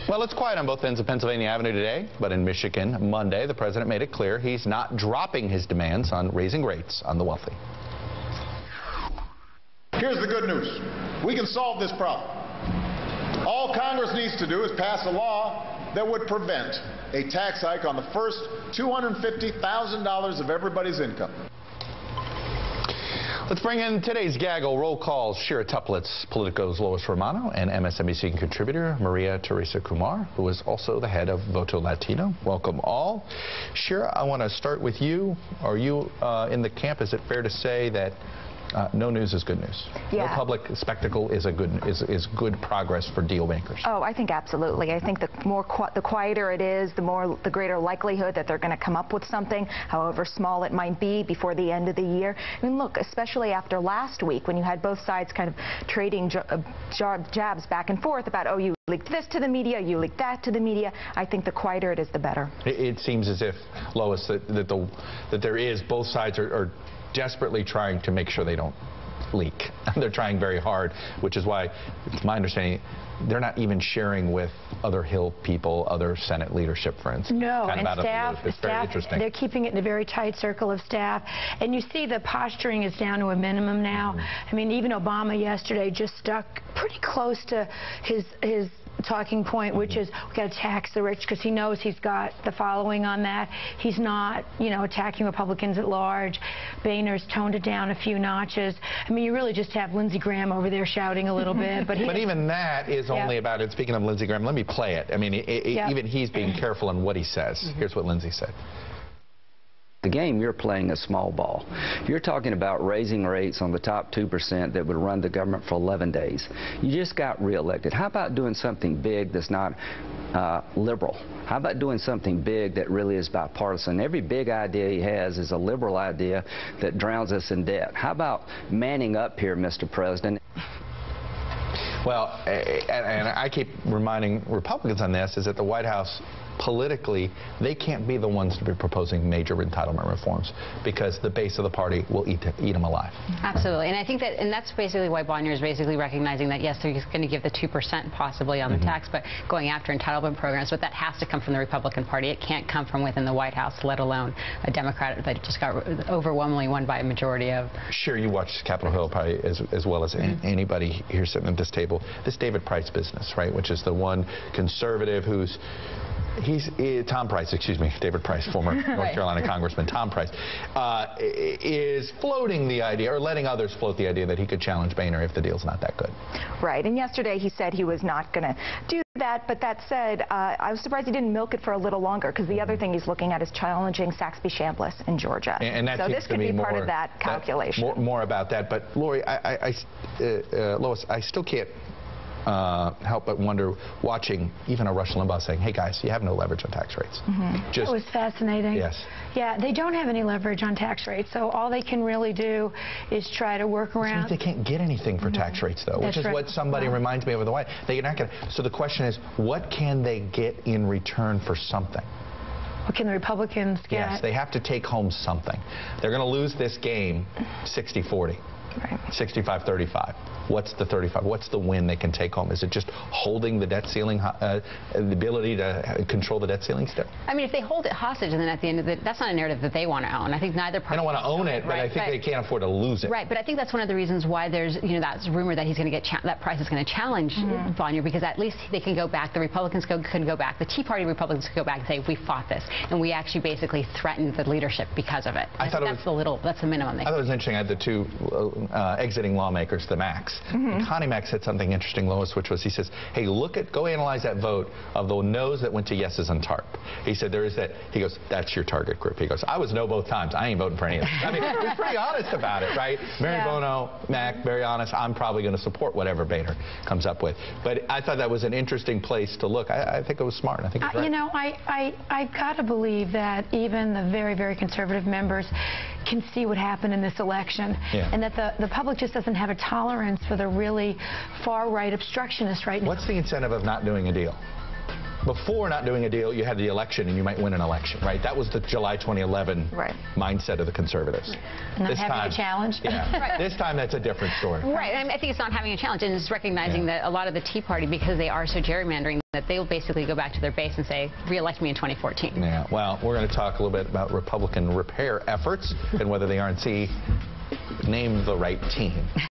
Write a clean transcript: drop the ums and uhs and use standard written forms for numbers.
Well, it's quiet on both ends of Pennsylvania Avenue today, but in Michigan, Monday, the president made it clear he's not dropping his demands on raising rates on the wealthy. Here's the good news. We can solve this problem. All Congress needs to do is pass a law that would prevent a tax hike on the first $250,000 of everybody's income. Let's bring in today's gaggle. Roll call. Shira Toeplitz, Politico's Lois Romano, and MSNBC contributor Maria Teresa Kumar, who is also the head of Voto Latino. Welcome all. Shira, I want to start with you. Are you in the camp? Is it fair to say that no news is good news? Yeah. No public spectacle is good progress for deal makers. Oh, I think absolutely. I think the quieter it is, the greater likelihood that they're going to come up with something, however small it might be, before the end of the year. I mean, look, especially after last week when you had both sides kind of trading jabs back and forth about, oh, you leaked this to the media, you leaked that to the media. I think the quieter it is, the better. It seems as if, Lois, that there is, both sides are desperately trying to make sure they don't leak. They're trying very hard, which is why, it's my understanding, they're not even sharing with other Hill people, other Senate leadership friends. No, and staff, very interesting. They're keeping it in a very tight circle of staff. And you see the posturing is down to a minimum now. I mean, even Obama yesterday just stuck pretty close to his talking point, which is we got to tax the rich, because he knows he's got the following on that. He's not, you know, attacking Republicans at large. Boehner's toned it down a few notches. I mean, you really just have Lindsey Graham over there shouting a little bit. But even that is only about it. Speaking of Lindsey Graham, let me play it. I mean, even he's being careful in what he says. Here's what Lindsey said. The game you're playing is small ball. You're talking about raising rates on the top 2% that would run the government for 11 days. You just got reelected. How about doing something big that's not liberal? How about doing something big that really is bipartisan? Every big idea he has is a liberal idea that drowns us in debt. How about manning up here, Mr. President? Well, and I keep reminding Republicans on this, is that the White House, politically, they can't be the ones to be proposing major entitlement reforms, because the base of the party will eat them alive. Absolutely, and I think that, and that's basically why Bonnier is basically recognizing that, yes, they're going to give the 2% possibly on the tax, but going after entitlement programs, but that has to come from the Republican Party. It can't come from within the White House, let alone a Democrat that just got overwhelmingly won by a majority of. Sure, you watched Capitol Hill probably as well as anybody here sitting at this table. This David Price business, right, which is the one conservative who's Tom Price, excuse me, David Price, former North Carolina Congressman Tom Price, is floating the idea, or letting others float the idea, that he could challenge Boehner if the deal's not that good. Right, and yesterday he said he was not going to do that, but that said, I was surprised he didn't milk it for a little longer, because the other thing he's looking at is challenging Saxby-Chambliss in Georgia. And that so this could be part of that calculation. More about that, but Lori, Lois, I still can't help but wonder, watching even a Rush Limbaugh saying, hey guys, you have no leverage on tax rates. It was fascinating. Yes. Yeah, they don't have any leverage on tax rates, so all they can really do is try to work around. They can't get anything for tax rates, though, which is what somebody reminds me of with the White. They're not going to. So the question is, what can they get in return for something? What can the Republicans get? Yes, they have to take home something. They're going to lose this game 60-40. Right. 65-35. What's the 35? What's the win they can take home? Is it just holding the debt ceiling, the ability to control the debt ceiling still? I mean, if they hold it hostage, and then at the end of it, that's not a narrative that they want to own. I think neither party. They don't want to own it, but I think they can't afford to lose it. Right, but I think that's one of the reasons why there's, you know, that rumor that he's going to get that Price is going to challenge Bonnier, because at least they can go back. The Republicans can go back. The Tea Party Republicans can go back and say, we fought this, and we actually basically threatened the leadership because of it. I thought that's the minimum. I thought it was interesting. I had the two exiting lawmakers, the Macs. Connie Mack said something interesting, Lois, which was, he says, hey, go analyze that vote of the no's that went to yeses on TARP. He said, there is that. He goes, that's your target group. He goes, I was no both times. I ain't voting for any of this. I mean, he was pretty honest about it, right? Mary Bono, Mac, very honest. I'm probably going to support whatever Boehner comes up with. But I thought that was an interesting place to look. I think it was smart. I think it was right. You know, I've got to believe that even the very, very conservative members can see what happened in this election, and that the public just doesn't have a tolerance for the really far-right obstructionists right now. What's the incentive of not doing a deal? before not doing a deal, you had the election and you might win an election, right? That was the July 2011 mindset of the conservatives. Not having a challenge? Yeah. This time, that's a different story. Right. I think it's not having a challenge, and it's recognizing that a lot of the Tea Party, because they are so gerrymandering, that they will basically go back to their base and say, re-elect me in 2014. Yeah. Well, we're going to talk a little bit about Republican repair efforts and whether the RNC named the right team.